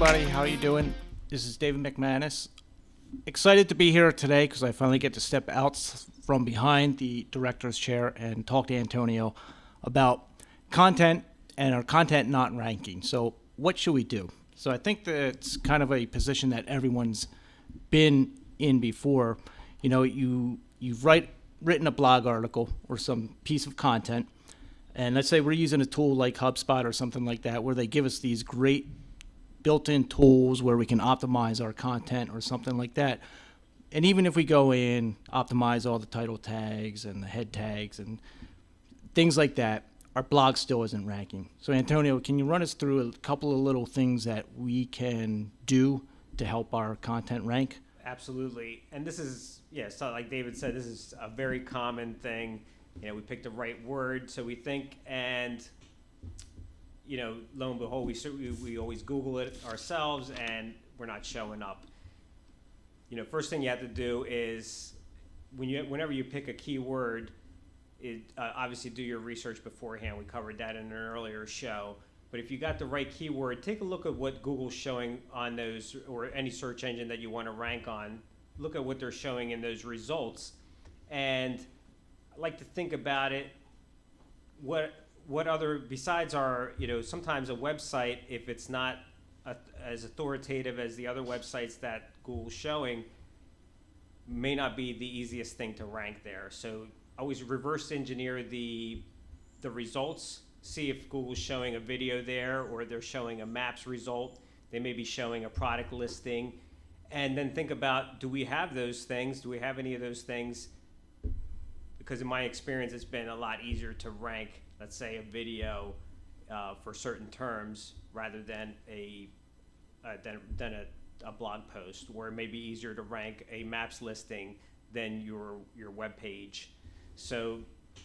everybody. How are you doing? This is David McManus. Excited to be here today because I finally get to step out from behind the director's chair and talk to Antonio about content and our content not ranking. So what should we do? So I think that it's kind of a position that everyone's been in before. You know, you've written a blog article or some piece of content, and let's say we're using a tool like HubSpot or something like that, where they give us these great built-in tools where we can optimize our content or something like that. And even if we go in, optimize all the title tags and the head tags and things like that, our blog still isn't ranking. So Antonio, can you run us through a couple of little things that we can do to help our content rank? Absolutely. And this is, so like David said, this is a very common thing. You know, we pick the right word, so we think, and lo and behold, we always Google it ourselves, and we're not showing up. First thing you have to do is whenever you pick a keyword, obviously do your research beforehand. We covered that in an earlier show. But if you got the right keyword, take a look at what Google's showing on those, or any search engine that you want to rank on. Look at what they're showing in those results, and I like to think about it. What other, besides our, sometimes a website, if it's not as authoritative as the other websites that Google's showing, may not be the easiest thing to rank there. So always reverse engineer the results. See if Google's showing a video there, or they're showing a maps result. They may be showing a product listing. And then think about, do we have those things? Do we have any of those things? Because in my experience, it's been a lot easier to rank, let's say, a video for certain terms rather than a blog post, where it may be easier to rank a maps listing than your web page. So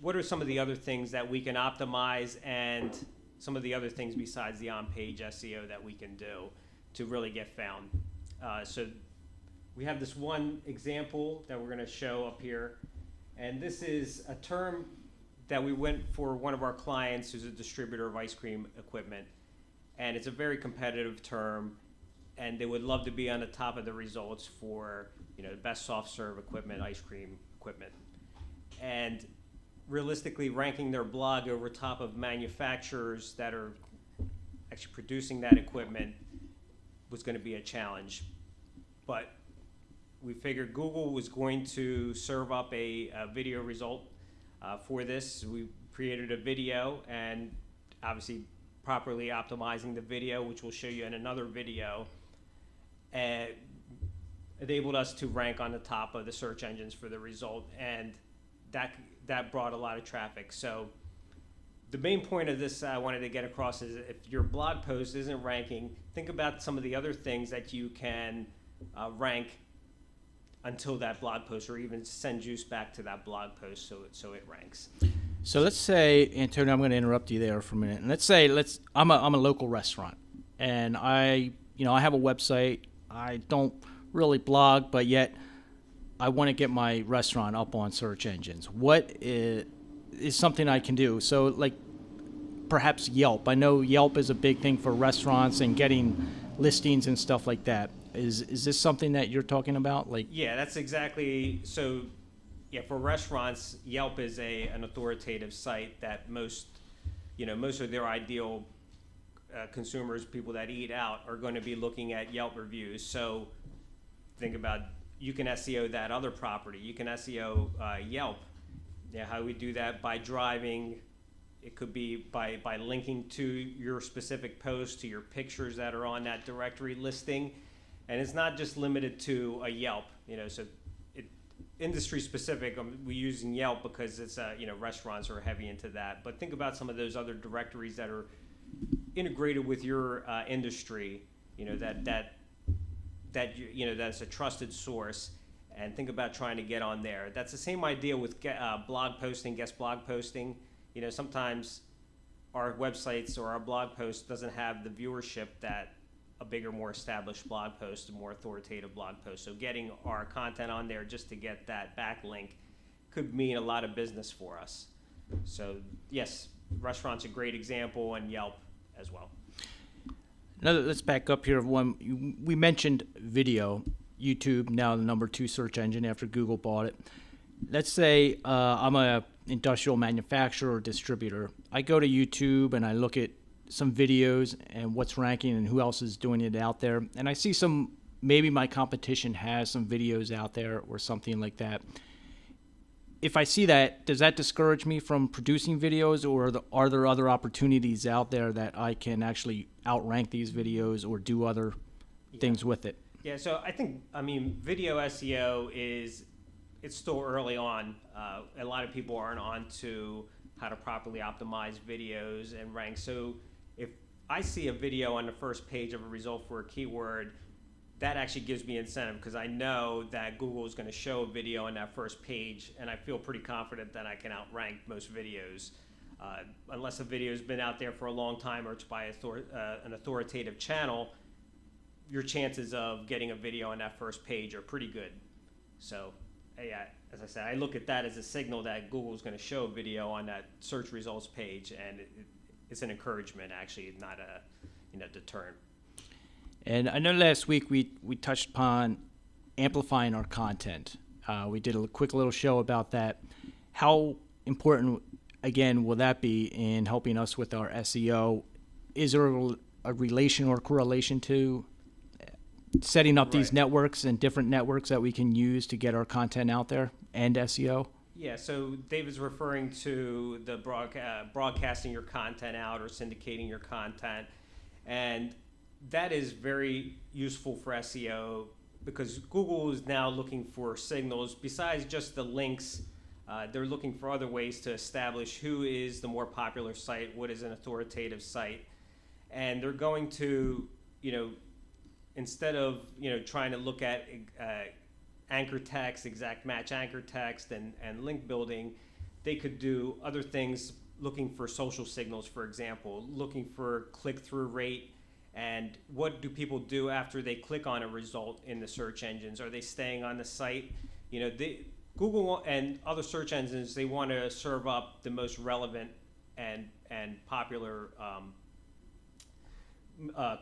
what are some of the other things that we can optimize, and some of the other things besides the on-page SEO that we can do to really get found? So we have this one example that we're going to show up here. And this is a term that we went for one of our clients who's a distributor of ice cream equipment. And it's a very competitive term, and they would love to be on the top of the results for, the best soft serve equipment, ice cream equipment. And realistically, ranking their blog over top of manufacturers that are actually producing that equipment was going to be a challenge. But we figured Google was going to serve up a video result for this. We created a video, and obviously properly optimizing the video, which we'll show you in another video, enabled us to rank on the top of the search engines for the result, and that brought a lot of traffic. So the main point of this I wanted to get across is, if your blog post isn't ranking, think about some of the other things that you can rank until that blog post, or even send juice back to that blog post so it ranks. So let's say, Antonio, I'm going to interrupt you there for a minute. And let's say I'm a local restaurant, and I have a website. I don't really blog, but yet I want to get my restaurant up on search engines. What is something I can do? So, like, perhaps Yelp. I know Yelp is a big thing for restaurants and getting listings and stuff like that. Is this something that you're talking about? Yeah, that's exactly. So, for restaurants, Yelp is an authoritative site that most of their ideal consumers, people that eat out, are going to be looking at Yelp reviews. So think about, you can SEO that other property. You can SEO Yelp. How we do that? By driving. It could be by linking to your specific post, to your pictures that are on that directory listing. And it's not just limited to a Yelp, so industry specific. We're using Yelp because it's, restaurants are heavy into that. But think about some of those other directories that are integrated with your industry, that's a trusted source, and think about trying to get on there. That's the same idea with blog posting, guest blog posting. Sometimes our websites or our blog post doesn't have the viewership that a bigger, more established blog post, a more authoritative blog post. So getting our content on there just to get that backlink could mean a lot of business for us. So yes, restaurant's a great example, and Yelp as well. Let's back up here. We mentioned video, YouTube now the number 2 search engine after Google bought it. Let's say I'm a industrial manufacturer or distributor. I go to YouTube and I look at some videos and what's ranking and who else is doing it out there, and I see maybe my competition has some videos out there or something like that. If I see that, does that discourage me from producing videos, or are there other opportunities out there that I can actually outrank these videos or do other things with it? Yeah, so I mean, video SEO it's still early on. A lot of people aren't on to how to properly optimize videos and rank. So if I see a video on the first page of a result for a keyword, that actually gives me incentive because I know that Google is going to show a video on that first page, and I feel pretty confident that I can outrank most videos. Unless a video has been out there for a long time or it's by an authoritative channel, your chances of getting a video on that first page are pretty good. So, yeah, as I said, I look at that as a signal that Google is going to show a video on that search results page, and it's an encouragement, actually, not a deterrent. And I know last week we touched upon amplifying our content. We did a quick little show about that. How important, again, will that be in helping us with our SEO? Is there a relation or correlation to setting up these networks and different networks that we can use to get our content out there and SEO? Yeah, so David's referring to the broadcasting your content out or syndicating your content. And that is very useful for SEO because Google is now looking for signals besides just the links. They're looking for other ways to establish who is the more popular site, what is an authoritative site, and they're going to, instead of trying to look at anchor text, exact match anchor text, and link building, they could do other things, looking for social signals, for example, looking for click-through rate. And what do people do after they click on a result in the search engines? Are they staying on the site? Google and other search engines, they want to serve up the most relevant and popular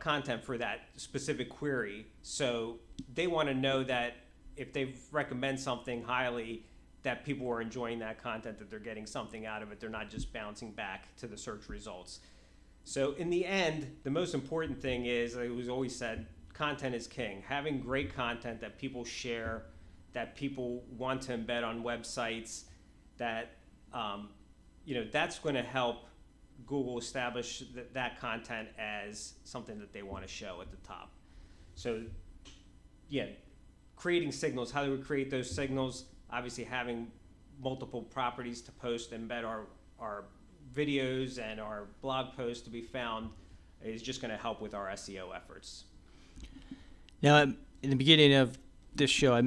content for that specific query. So they want to know that if they recommend something highly, that people are enjoying that content, that they're getting something out of it. They're not just bouncing back to the search results. So in the end, the most important thing is, it was always said, content is king. Having great content that people share, that people want to embed on websites, that that's going to help Google establish that content as something that they want to show at the top. So, yeah, creating signals. How do we create those signals? Obviously, having multiple properties to post, embed our videos and our blog posts to be found is just going to help with our SEO efforts. Now, in the beginning of this show, I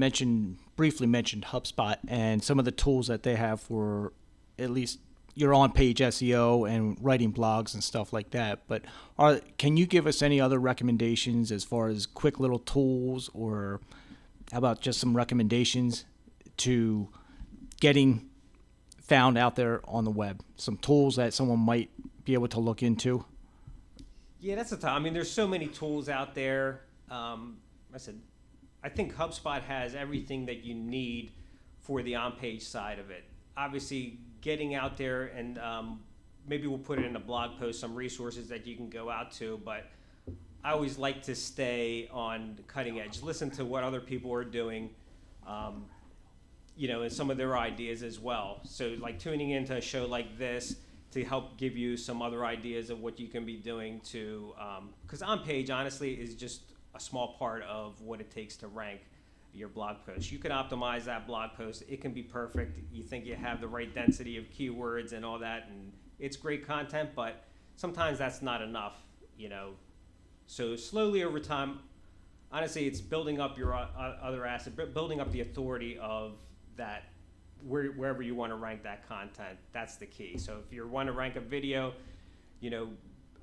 briefly mentioned HubSpot and some of the tools that they have for at least your on-page SEO and writing blogs and stuff like that. But can you give us any other recommendations as far as quick little tools, or how about just some recommendations to getting found out there on the web? Some tools that someone might be able to look into? Yeah, that's the time. I mean, there's so many tools out there. I think HubSpot has everything that you need for the on-page side of it. Obviously, getting out there, and maybe we'll put it in a blog post, some resources that you can go out to, but I always like to stay on the cutting edge, listen to what other people are doing, and some of their ideas as well. So like tuning into a show like this to help give you some other ideas of what you can be doing to, because on-page, honestly, is just a small part of what it takes to rank your blog post. You can optimize that blog post. It can be perfect. You think you have the right density of keywords and all that, and it's great content, but sometimes that's not enough, So slowly over time, honestly, it's building up your other asset, building up the authority of that, wherever you want to rank that content. That's the key. So if you want to rank a video,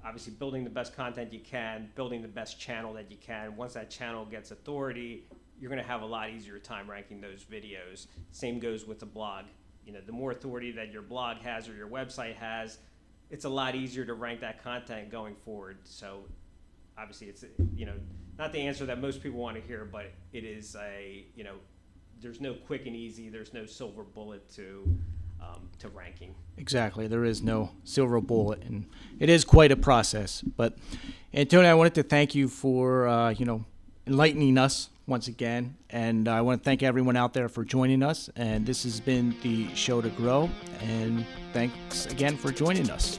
obviously building the best content you can, building the best channel that you can. Once that channel gets authority, you're going to have a lot easier time ranking those videos. Same goes with the blog. The more authority that your blog has or your website has, it's a lot easier to rank that content going forward. So obviously it's, not the answer that most people want to hear, but it is there's no quick and easy, there's no silver bullet to ranking. Exactly. There is no silver bullet, and it is quite a process. But Antonio, I wanted to thank you for enlightening us once again, and I want to thank everyone out there for joining us. And this has been the Show to Grow, and thanks again for joining us.